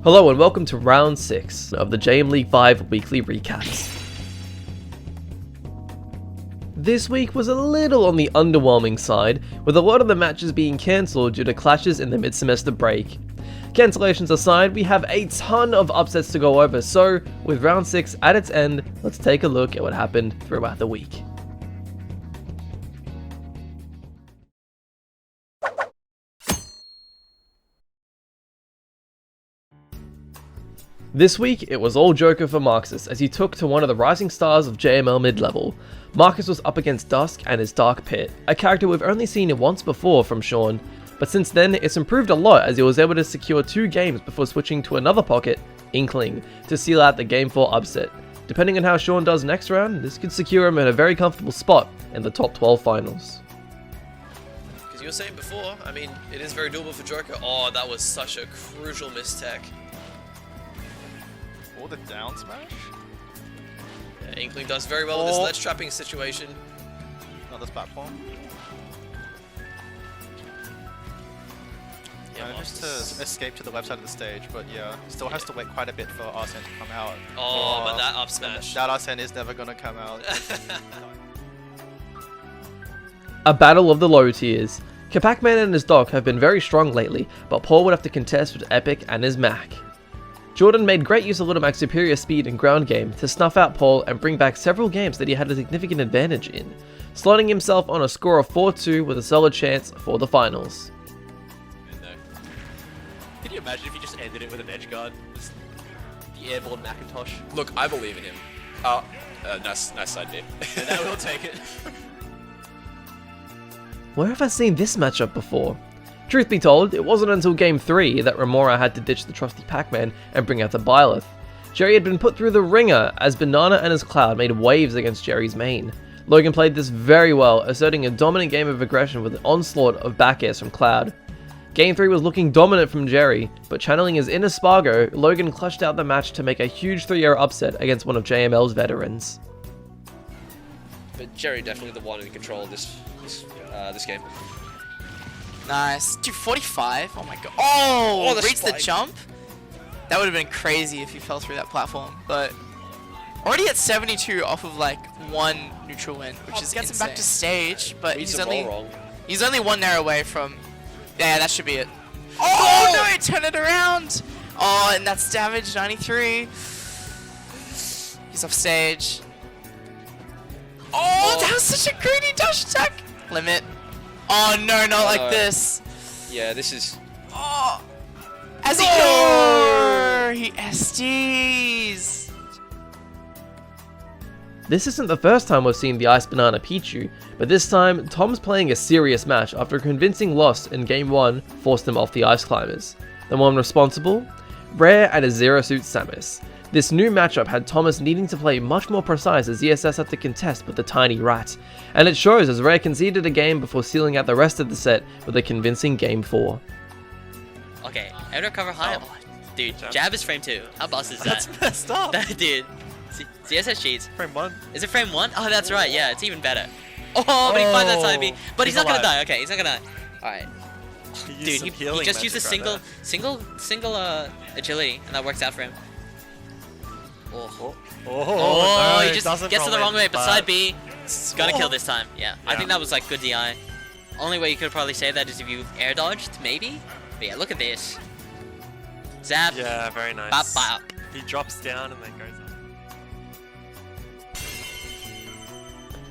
Hello and welcome to round 6 of the JMLeague5 weekly recaps. This week was a little on the underwhelming side, with a lot of the matches being cancelled due to clashes in the mid-semester break. Cancellations aside, we have a ton of upsets to go over, so with round 6 at its end, let's take a look at what happened throughout the week. This week, it was all Joker for Marxus as he took to one of the rising stars of JML mid-level. Marcus was up against Dusk and his Dark Pit, a character we've only seen once before from Sean, but since then it's improved a lot as he was able to secure 2 games before switching to another pocket, Inkling, to seal out the Game 4 upset. Depending on how Sean does next round, this could secure him in a very comfortable spot in the top 12 finals. Because you were saying before, I mean, it is very doable for Joker. Oh, that was such a crucial mistech. Or the down smash? Yeah, Inkling does very well with this ledge trapping situation. Another platform. Yeah, managed to escape to the left side of the stage, but yeah, still has to wait quite a bit for Arsene to come out. Oh, but that up smash. That Arsene is never gonna come out. A battle of the low tiers. Pac-Man and his Doc have been very strong lately, but Paul would have to contest with Epic and his Mac. Jordan made great use of Little Mac's superior speed and ground game to snuff out Paul and bring back several games that he had a significant advantage in, slotting himself on a score of 4-2 with a solid chance for the finals. Can you imagine if you just ended it with an edge guard? Just the airborne Macintosh. Look, I believe in him. Nice side dip. And now we'll take it. Where have I seen this matchup before? Truth be told, it wasn't until Game 3 that Remora had to ditch the trusty Pac-Man and bring out the Byleth. Jerry had been put through the ringer as Banana and his Cloud made waves against Jerry's main. Logan played this very well, asserting a dominant game of aggression with an onslaught of back airs from Cloud. Game 3 was looking dominant from Jerry, but channeling his inner Spargo, Logan clutched out the match to make a huge 3-0 upset against one of JML's veterans. But Jerry definitely the one in control of this game. Nice. Dude, 45? Oh my god. Oh, the reach the spike. jump? That would have been crazy if he fell through that platform. But already at 72 off of like 1 neutral win, which is gets insane. Him back to stage, but Reads he's the only roll wrong. he's only 1 nair away from. Yeah, that should be it. Oh no, he turned it around. Oh, and that's damage 93. He's off stage. Oh, that was such a greedy dash attack. Limit. Oh no, not like this. Yeah, this is... Oh! As he goes! He SDs! This isn't the first time we've seen the Ice Banana Pichu, but this time, Tom's playing a serious match after a convincing loss in Game 1 forced him off the Ice Climbers. The one responsible? Rare and a Zero Suit Samus. This new matchup had Thomas needing to play much more precise as ESS had to contest with the tiny rat, and it shows as Rare conceded a game before sealing out the rest of the set with a convincing Game 4. Okay, air recover high. Oh, dude, jab is frame 2. How boss is that? That's messed up. Dude, CSS cheats. Frame 1. Is it frame 1? Oh, that's right. Yeah, it's even better. Oh, but he finds that side B. But he's not gonna die. Okay, he's not gonna die. Alright. Dude, he just used a single agility, and that works out for him. Oh, no, he just gets to the wrong way, but side B, gotta kill this time. Yeah, I think that was like good DI. Only way you could probably say that is if you air dodged, maybe? But yeah, look at this. Zap. Yeah, very nice. Bop, bop. He drops down and then goes up.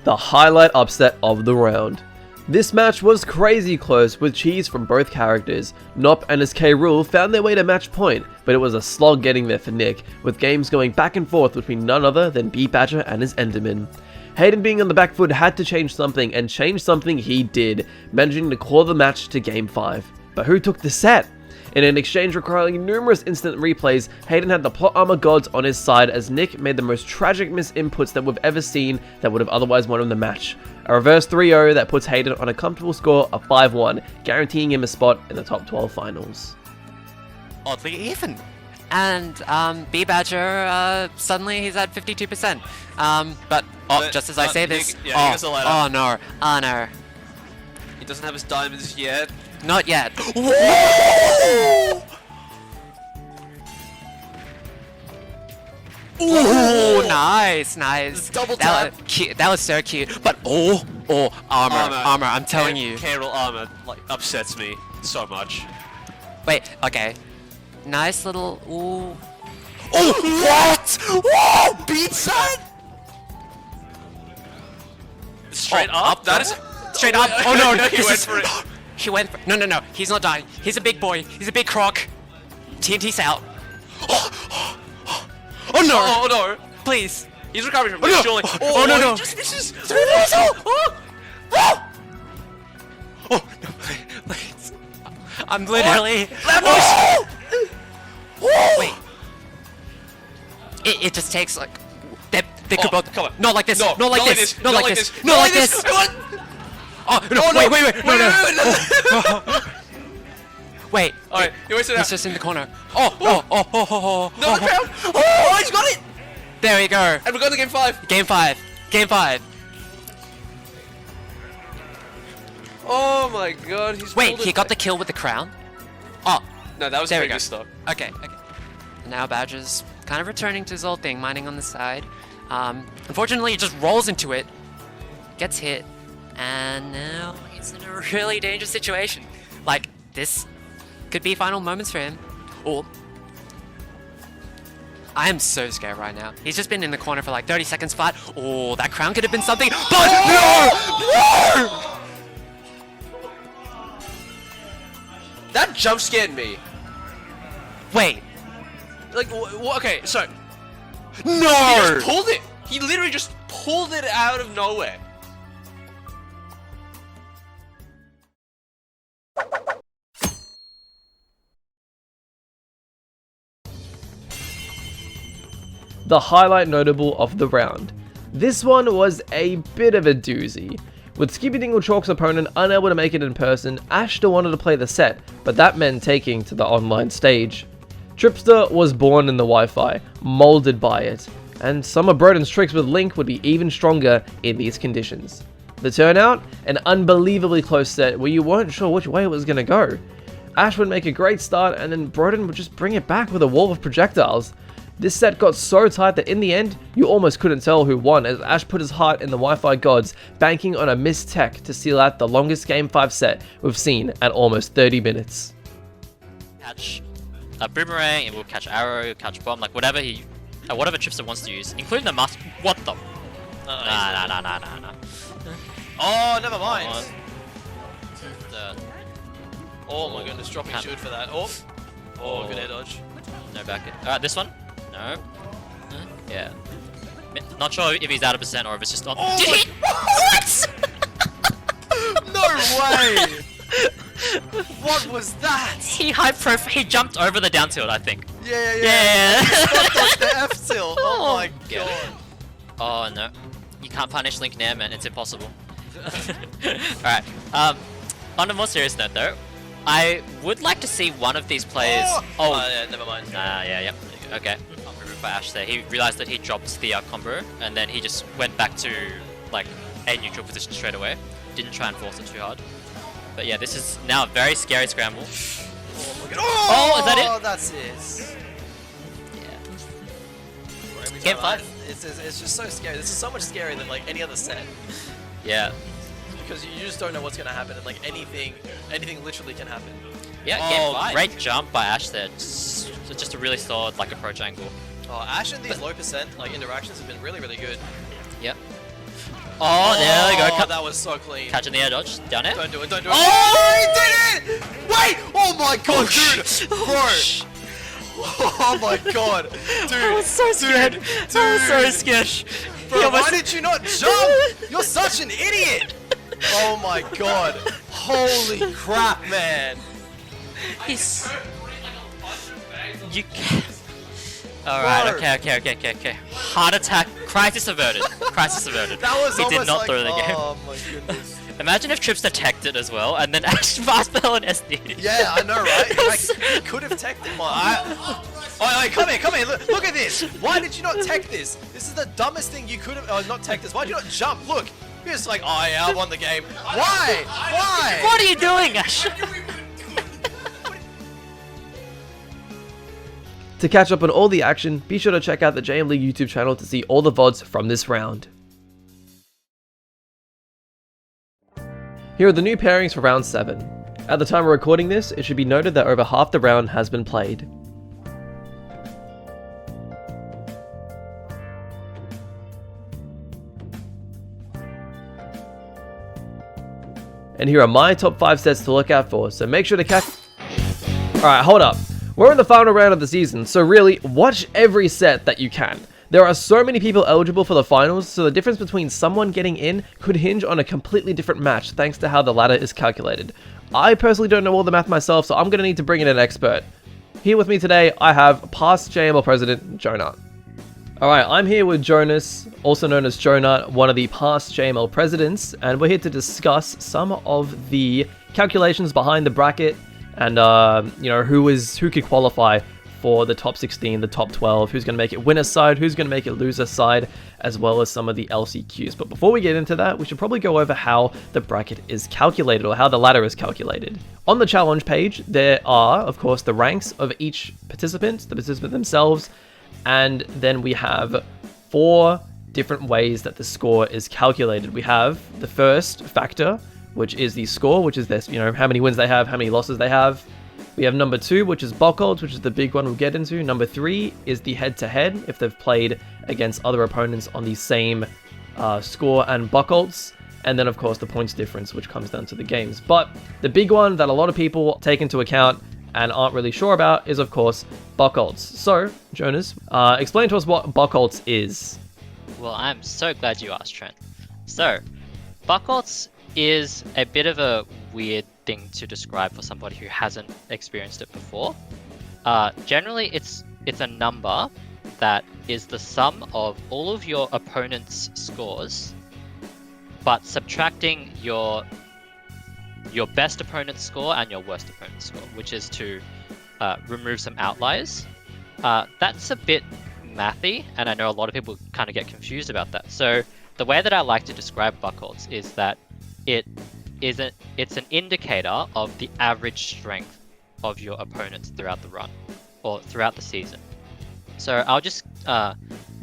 The highlight upset of the round. This match was crazy close with cheese from both characters. Nop and his K-Rool found their way to match point, but it was a slog getting there for Nick, with games going back and forth between none other than B-Badger and his Enderman. Hayden being on the back foot had to change something, and change something he did, managing to claw the match to Game 5. But who took the set? In an exchange requiring numerous instant replays, Hayden had the plot armor gods on his side as Nick made the most tragic misinputs that we've ever seen that would have otherwise won him the match. A reverse 3-0 that puts Hayden on a comfortable score of 5-1, guaranteeing him a spot in the top 12 finals. Oddly even. And B-Badger, suddenly he's at 52%. But just as I say this, oh no, He doesn't have his diamonds yet. Not yet. Ooh, nice, nice. Double that tap. was cute. That was so cute. But armor. I'm telling you. K-Rool armor like upsets me so much. Wait, okay. Nice little. Ooh. Oh, what? Whoa, beat son. Straight up? That is Straight up. Oh no, no, he went for it. He went for No, no, no. He's not dying. He's a big boy. He's a big croc. TNT's out. Oh no! Oh no! Please. He's recovering from it, surely. Oh, no, no. This is. Oh no! Please. I'm literally. Wait. It just takes like. They could both. Come on. Not like this. No, not like this. Not like this. Not like this. Oh no! Oh, no. Wait! No! Wait. Alright, he wasted He's out. just in the corner. No, the crowd! Oh, he's got it! There we go. And we're going to game 5. Game 5. Game 5. Oh my god, he's Wait, pulled he it got the back. kill with the crown? Oh, No, that was there we previous go. stock. Okay. Now Badger's kind of returning to his old thing, mining on the side. Unfortunately, he just rolls into it, gets hit, and now he's in a really dangerous situation. Like, this could be final moments for him. Or I am so scared right now. He's just been in the corner for like 30 seconds flat. Oh, that crown could have been something, but no! That jump scared me. Wait, Like, okay, so. no! He just pulled it! He literally just pulled it out of nowhere. The highlight notable of the round. This one was a bit of a doozy. With Skippy Dingle Chalk's opponent unable to make it in person, Ash still wanted to play the set, but that meant taking to the online stage. Tripster was born in the Wi-Fi, molded by it, and some of Broden's tricks with Link would be even stronger in these conditions. The turnout? An unbelievably close set where you weren't sure which way it was going to go. Ash would make a great start and then Broden would just bring it back with a wall of projectiles. This set got so tight that in the end, you almost couldn't tell who won as Ash put his heart in the Wi-Fi gods, banking on a missed tech to seal out the longest Game 5 set we've seen at almost 30 minutes. Catch a boomerang, it will catch arrow, catch bomb, like whatever whatever Tripster wants to use, including the mask. What the? Nah. Oh, never mind. The- Oh my goodness, dropping shield for that. Oh, good air dodge. No back. Alright, this one? No. Yeah. Not sure if he's out of percent or if it's just on. Oh Did my- he? What? No way! What was that? He jumped over the down tilt, I think. Yeah. That's the F tilt. Oh my Get god. it. Oh no. You can't punish Link Nair, man. It's impossible. Alright. On a more serious note though, I would like to see one of these players. Yeah, never mind. Yeah. Okay. By Ash there. He realized that he dropped the combo and then he just went back to like a neutral position straight away. Didn't try and force it too hard. But yeah, this is now a very scary scramble. Oh, is that it? Oh, that's it. Yeah. Game Game 5. It's just so scary. This is so much scarier than like any other set. Yeah. Because you just don't know what's gonna happen and like anything literally can happen. Yeah, Game 5. Great jump by Ash there. Just a really solid like approach angle. Oh, Ash and these low percent like interactions have been really good. Yep. Oh, there we go. Oh, that was so clean. Catching the air dodge. Down it. Don't do it. Oh, he did it! Wait! Oh my god, dude! Bro! Oh my god, dude! I was so scared. Dude. I was so scared. Bro, why did you not jump? You're such an idiot! Oh my god. Holy crap, man. He's... You can't... Alright, okay. Heart attack. Crisis averted. Crisis averted. That was he almost did not like, throw the game. oh my goodness. Imagine if Trips detected as well, and then Ash fast spell and SD. Yeah, I know, right? Like, he could have teched it. Oh, come here. Look at this. Why did you not tech this? This is the dumbest thing you could have. Oh, not tech this. Why did you not jump? Look. You're just like, oh yeah, I won the game. Why? Why? What are you doing, Ash? To catch up on all the action, be sure to check out the JMLeague YouTube channel to see all the VODs from this round. Here are the new pairings for round 7. At the time of recording this, it should be noted that over half the round has been played. And here are my top 5 sets to look out for, so make sure to catch... Alright, hold up. We're in the final round of the season, so really, watch every set that you can. There are so many people eligible for the finals, so the difference between someone getting in could hinge on a completely different match thanks to how the ladder is calculated. I personally don't know all the math myself, so I'm going to need to bring in an expert. Here with me today, I have past JML president, Jonah. Alright, I'm here with Jonas, also known as Jonah, one of the past JML presidents, and we're here to discuss some of the calculations behind the bracket and, who could qualify for the top 16, the top 12, who's going to make it winner side, who's going to make it loser side, as well as some of the LCQs. But before we get into that, we should probably go over how the bracket is calculated, or how the ladder is calculated. On the challenge page, there are, of course, the ranks of each participant, the participant themselves, and then we have 4 different ways that the score is calculated. We have the first factor, which is the score, which is this, how many wins they have, how many losses they have. We have number 2, which is Bockholds, which is the big one we'll get into. Number 3 is the head-to-head, if they've played against other opponents on the same score and Bockholds. And then, of course, the points difference, which comes down to the games. But the big one that a lot of people take into account and aren't really sure about is, of course, Bockholds. So, Jonas, explain to us what Bockholds is. Well, I'm so glad you asked, Trent. So, Bockholds is a bit of a weird thing to describe for somebody who hasn't experienced it before. Generally, it's a number that is the sum of all of your opponent's scores, but subtracting your best opponent's score and your worst opponent's score, which is to remove some outliers. That's a bit mathy, and I know a lot of people kind of get confused about that. So the way that I like to describe Bockholds is that it's an indicator of the average strength of your opponents throughout the run, or throughout the season. So I'll just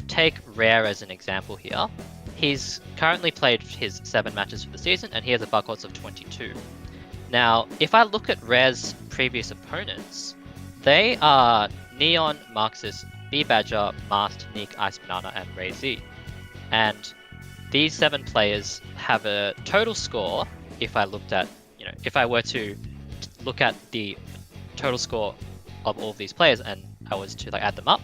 take Rare as an example here. He's currently played his 7 matches for the season, and he has a Bockholds of 22. Now, if I look at Rare's previous opponents, they are Neon, Marxist, B-Badger, Mast, Neek, Ice Banana, and Ray Z. And these 7 players have a total score, if I looked at, if I were to look at the total score of all of these players and I was to add them up,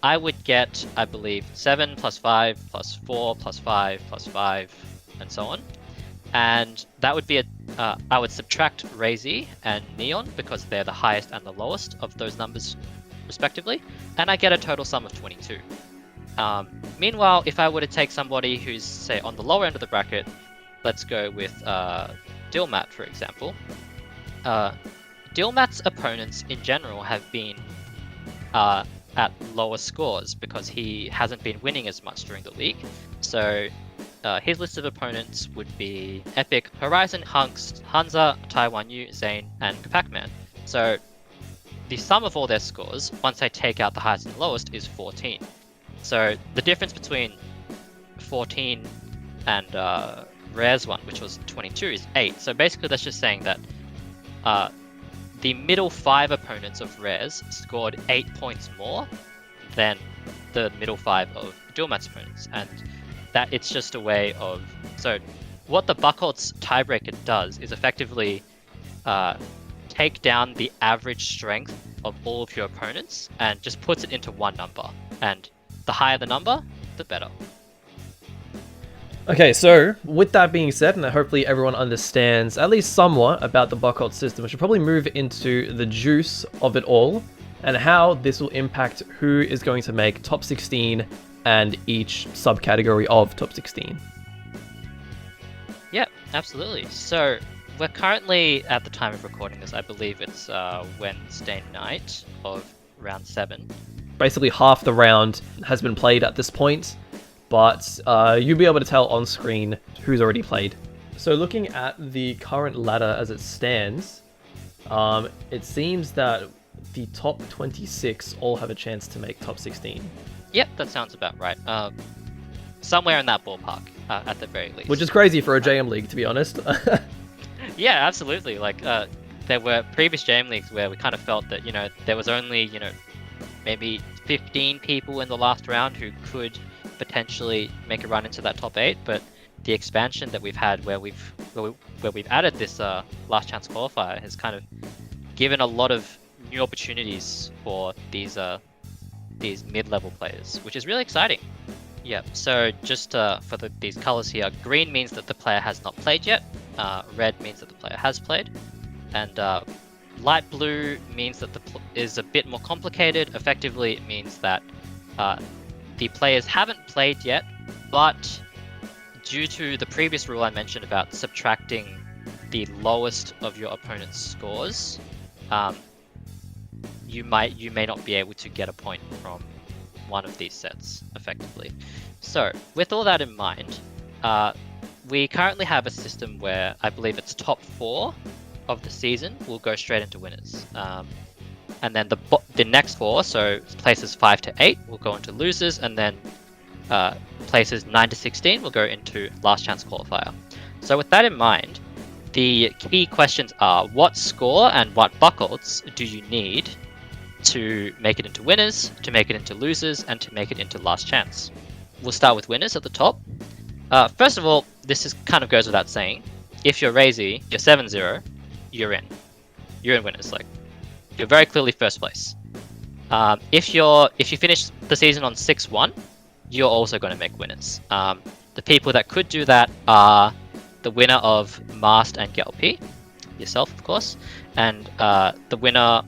I would get, I believe, 7 plus 5 plus 4 plus 5 plus 5 and so on. And that would be I would subtract Ray Z and Neon because they're the highest and the lowest of those numbers respectively, and I get a total sum of 22. Meanwhile, if I were to take somebody who's, say, on the lower end of the bracket, let's go with Dilmat, for example. Dilmat's opponents in general have been at lower scores because he hasn't been winning as much during the league. So his list of opponents would be Epic, Horizon, Hunks, Hansa, Taiwan Yu, Zane, and Pac-Man. So the sum of all their scores, once I take out the highest and lowest, is 14. So the difference between 14 and Rare's one, which was 22, is 8. So basically that's just saying that the middle 5 opponents of Rare's scored 8 points more than the middle 5 of Dilmat's opponents. And that it's just a way of... So what the Bockholds tiebreaker does is effectively take down the average strength of all of your opponents and just puts it into one number. And the higher the number, the better. Okay, so with that being said, and that hopefully everyone understands at least somewhat about the Bockholds system, we should probably move into the juice of it all and how this will impact who is going to make top 16 and each subcategory of top 16. Yeah, absolutely. So we're currently, at the time of recording this, I believe it's Wednesday night of round 7. Basically half the round has been played at this point, but you'll be able to tell on screen who's already played. So looking at the current ladder as it stands, it seems that the top 26 all have a chance to make top 16. Yep, that sounds about right. Somewhere in that ballpark, at the very least. Which is crazy for a JM League, to be honest. Yeah, absolutely. Like, there were previous JM Leagues where we kind of felt that, you know, there was only, you know, maybe 15 people in the last round who could potentially make a run into that top 8, but the expansion that we've had where we've added this last chance qualifier has kind of given a lot of new opportunities for these mid-level players, which is really exciting. Yeah, so just for these colors here, green means that the player has not played yet, red means that the player has played, and light blue means that is a bit more complicated. Effectively, it means that the players haven't played yet, but due to the previous rule I mentioned about subtracting the lowest of your opponent's scores, you may not be able to get a point from one of these sets, effectively. So, with all that in mind, we currently have a system where I believe it's top 4 of the season will go straight into winners. And then the next 4, so places 5 to 8, will go into losers, and then places 9 to 16 will go into last chance qualifier. So with that in mind, the key questions are what score and what buckles do you need to make it into winners, to make it into losers, and to make it into last chance. We'll start with winners at the top. First of all, this kind of goes without saying. If you're Razy, you're 7-0, you're in. You're in winners. Like, you're very clearly first place. If you finish the season on 6-1, you're also going to make winners. The people that could do that are the winner of Mast and GLP, yourself, of course, and the winner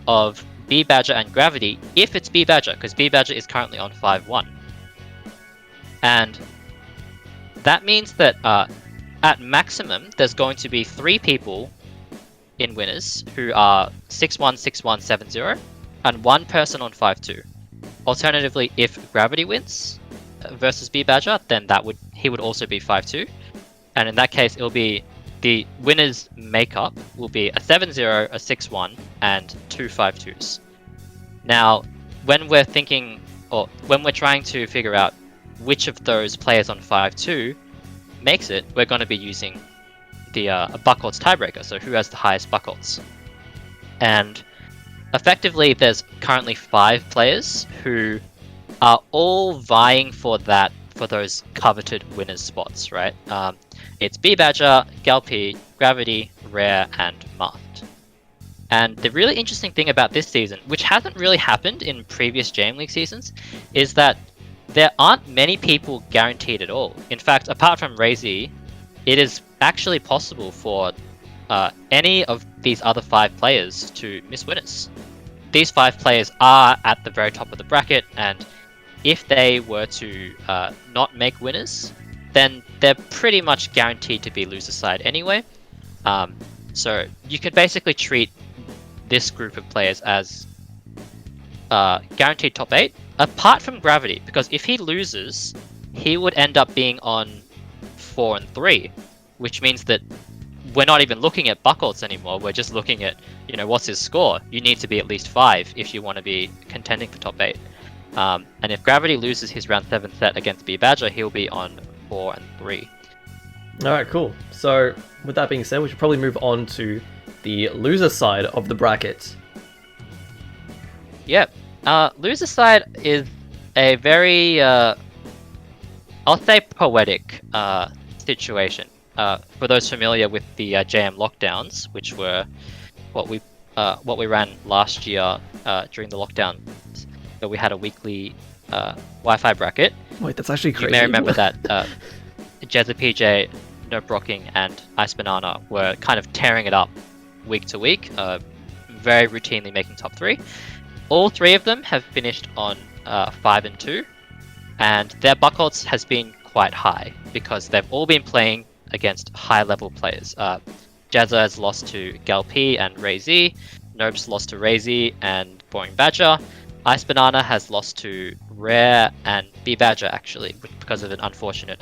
of B Badger and Gravity, if it's B Badger, because B Badger is currently on 5-1. And that means that at maximum, there's going to be 3 people in winners who are 6-1, 6-1, 7-0, and 1 person on 5-2. Alternatively, if Gravity wins versus B Badger, then he would also be 5-2. And in that case, it'll be the winners makeup will be a 7-0, a 6-1, and 2 5-2s. Now, when we're trying to figure out which of those players on 5-2 makes it, we're going to be using the Buckholz tiebreaker, so who has the highest Buckholz. And effectively, there's currently 5 players who are all vying for those coveted winners spots, right? It's B Badger, Galpi, Gravity, Rare, and Masked. And the really interesting thing about this season, which hasn't really happened in previous JM League seasons, is that there aren't many people guaranteed at all. In fact, apart from Razy, it is actually possible for any of these other 5 players to miss winners. These 5 players are at the very top of the bracket, and if they were to not make winners, then they're pretty much guaranteed to be loser side anyway. So you could basically treat this group of players as guaranteed top 8, apart from Gravity, because if he loses, he would end up being on 4 and 3, which means that we're not even looking at Buckholz anymore. We're just looking at, what's his score. You need to be at least 5 if you want to be contending for top 8. And if Gravity loses his round 7 set against B Badger, he'll be on 4 and 3. Alright, cool. So, with that being said, we should probably move on to the loser side of the bracket. Yep. Loser side is a very, I'll say poetic situation. For those familiar with the JM lockdowns, which were what we ran last year during the lockdown, where we had a weekly Wi-Fi bracket. Wait, that's actually crazy. You may remember that Jezza PJ, Nope Rocking, and Ice Banana were kind of tearing it up week to week, very routinely making top 3. All 3 of them have finished on 5 and 2, and their Buckholz has been quite high because they've all been playing against high-level players. Jazza has lost to Galpi and Razy, Nope's lost to Razy and Boring Badger, Ice Banana has lost to Rare and B Badger actually, because of an unfortunate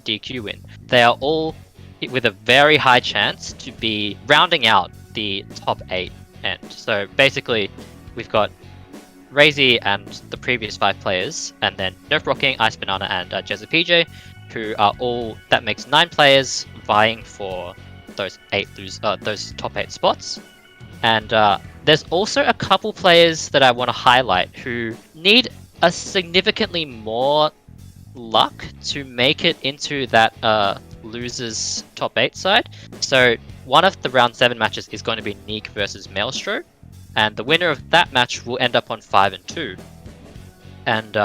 DQ win. They are all with a very high chance to be rounding out the top 8 end. So basically, we've got Razy and the previous 5 players, and then Nerf Rocking, Ice Banana, and Jezza PJ, who are all, that makes 9 players vying for those those top 8 spots. And there's also a couple players that I want to highlight who need a significantly more luck to make it into that losers top 8 side. So one of the round 7 matches is going to be Neek versus Maelstro, and the winner of that match will end up on 5-2. And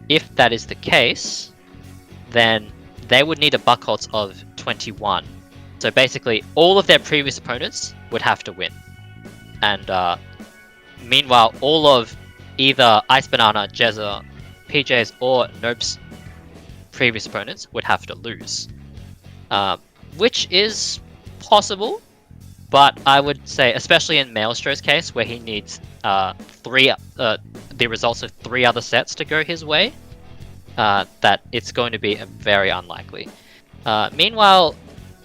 if that is the case, then they would need a Buckholz of 21. So basically, all of their previous opponents would have to win. And meanwhile, all of either Ice Banana, Jezza, PJ's, or Nope's previous opponents would have to lose. Which is possible, but I would say, especially in Maelstro's case, where he needs the results of 3 other sets to go his way, that it's going to be very unlikely. Meanwhile,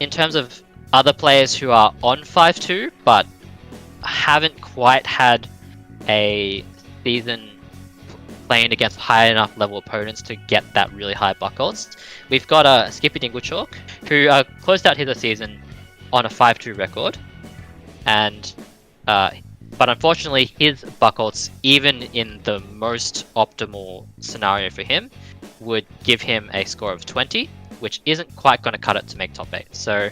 in terms of other players who are on 5-2, but haven't quite had a season playing against high enough level opponents to get that really high Buckholz, we've got Skippy Dinglechalk, who closed out his season on a 5-2 record, and but unfortunately his Buckholz, even in the most optimal scenario for him, would give him a score of 20, which isn't quite going to cut it to make top 8. So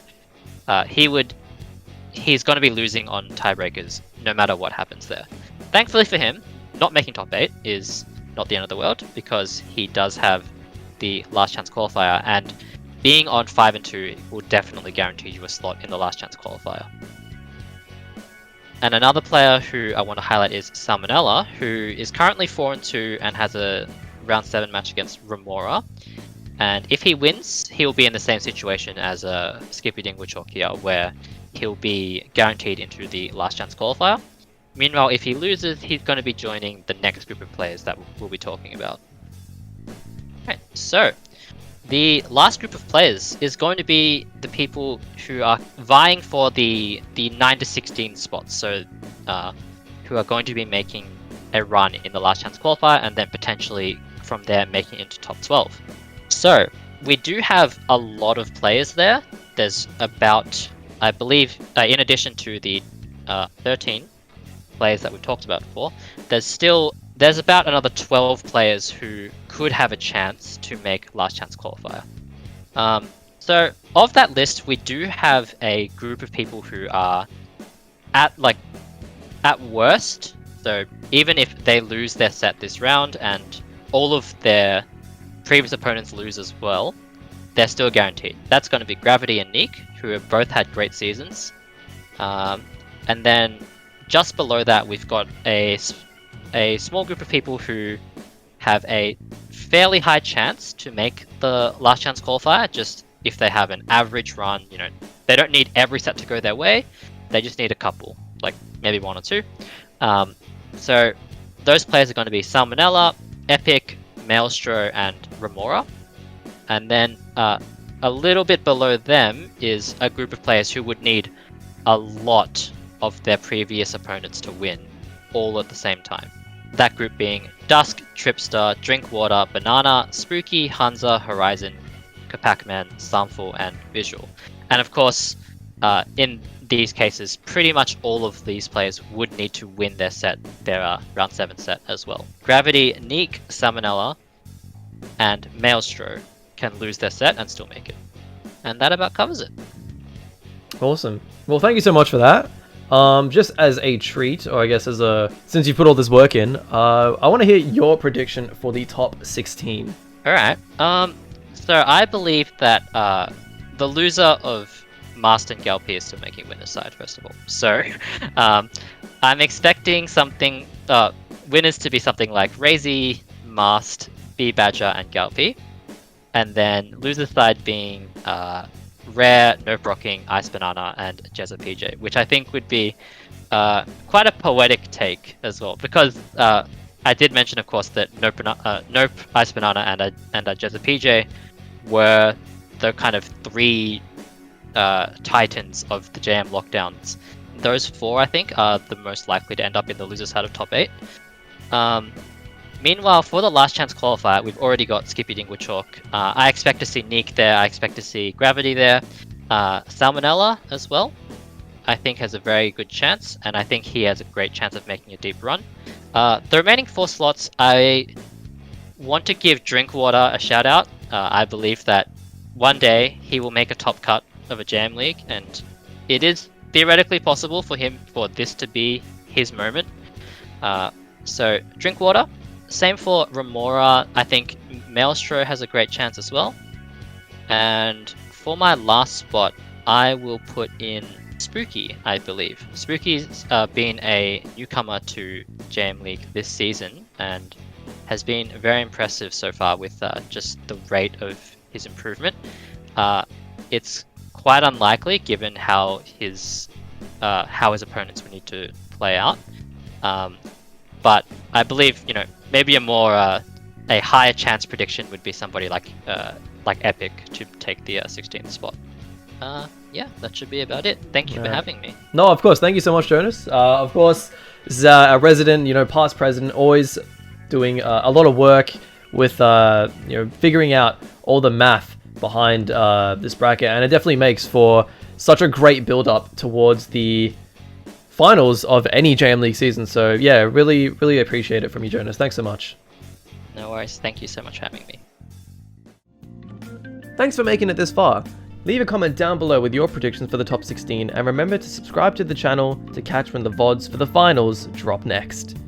he's going to be losing on tiebreakers no matter what happens there. Thankfully for him, not making top 8 is not the end of the world, because he does have the last chance qualifier, and being on 5-2 will definitely guarantee you a slot in the last chance qualifier. And another player who I want to highlight is Salmonella, who is currently 4-2 and has a round 7 match against Remora. And if he wins, he'll be in the same situation as Skippy Dinglechalk here, where he'll be guaranteed into the last chance qualifier. Meanwhile, if he loses, he's going to be joining the next group of players that we'll be talking about. Right, so the last group of players is going to be the people who are vying for the 9-16 spots, so who are going to be making a run in the last chance qualifier, and then potentially from there making it into top 12. So we do have a lot of players there. There's about, I believe, in addition to the 13 players that we talked about before, there's about another 12 players who could have a chance to make last chance qualifier. So of that list, we do have a group of people who are at worst, so even if they lose their set this round and all of their previous opponents lose as well, they're still guaranteed. That's going to be Gravity and Neek, who have both had great seasons. And then just below that, we've got a small group of people who have a fairly high chance to make the last chance qualifier, just if they have an average run. You know, they don't need every set to go their way, they just need a couple, like maybe 1 or 2. So those players are going to be Salmonella, Epic, Maelstro, and Remora. And then a little bit below them is a group of players who would need a lot of their previous opponents to win, all at the same time. That group being Dusk, Tripster, Drinkwater, Banana, Spooky, Hansa, Horizon, Kapakman, Samful, and Visual. And of course, in these cases, pretty much all of these players would need to win their set, their round 7 set as well. Gravity, Neek, Salmonella, and Maelstro can lose their set and still make it. And that about covers it. Awesome. Well, thank you so much for that. Just as a treat, or I guess since you put all this work in, I want to hear your prediction for the top 16. Alright, so I believe that the loser of Mast and Galpi is still making winner's side, first of all. So, I'm expecting something, winners to be something like Razy, Mast, B-Badger, and Galpi. And then loser's side being Rare, Nerf Rocking, Ice Banana, and Jezza PJ, which I think would be quite a poetic take as well, because I did mention, of course, that Nope, Ice Banana, and Jezza PJ were the kind of 3 titans of the JM lockdowns, those 4, I think, are the most likely to end up in the loser side of top 8. Meanwhile, for the last chance qualifier, we've already got Skippy Dingwachok. I expect to see Neek there. I expect to see Gravity there. Salmonella as well, I think has a very good chance, and I think he has a great chance of making a deep run. The remaining 4 slots, I want to give Drinkwater a shout out. I believe that one day he will make a top cut of a Jam League, and it is theoretically possible for him for this to be his moment. So Drinkwater. Same for Remora. I think Maelstro has a great chance as well. And for my last spot, I will put in Spooky, I believe. Spooky's been a newcomer to JM League this season and has been very impressive so far with just the rate of his improvement. It's quite unlikely given how his opponents will need to play out. But I believe, maybe a higher chance prediction would be somebody like Epic to take the 16th spot. Yeah, that should be about it. Thank you for having me. No, of course. Thank you so much, Jonas. Of course, this is a resident, past president, always doing a lot of work with, figuring out all the math behind this bracket. And it definitely makes for such a great build-up towards the finals of any JM League season. So, yeah, really, really appreciate it from you, Jonas. Thanks so much. No worries. Thank you so much for having me. Thanks for making it this far. Leave a comment down below with your predictions for the top 16, and remember to subscribe to the channel to catch when the VODs for the finals drop next.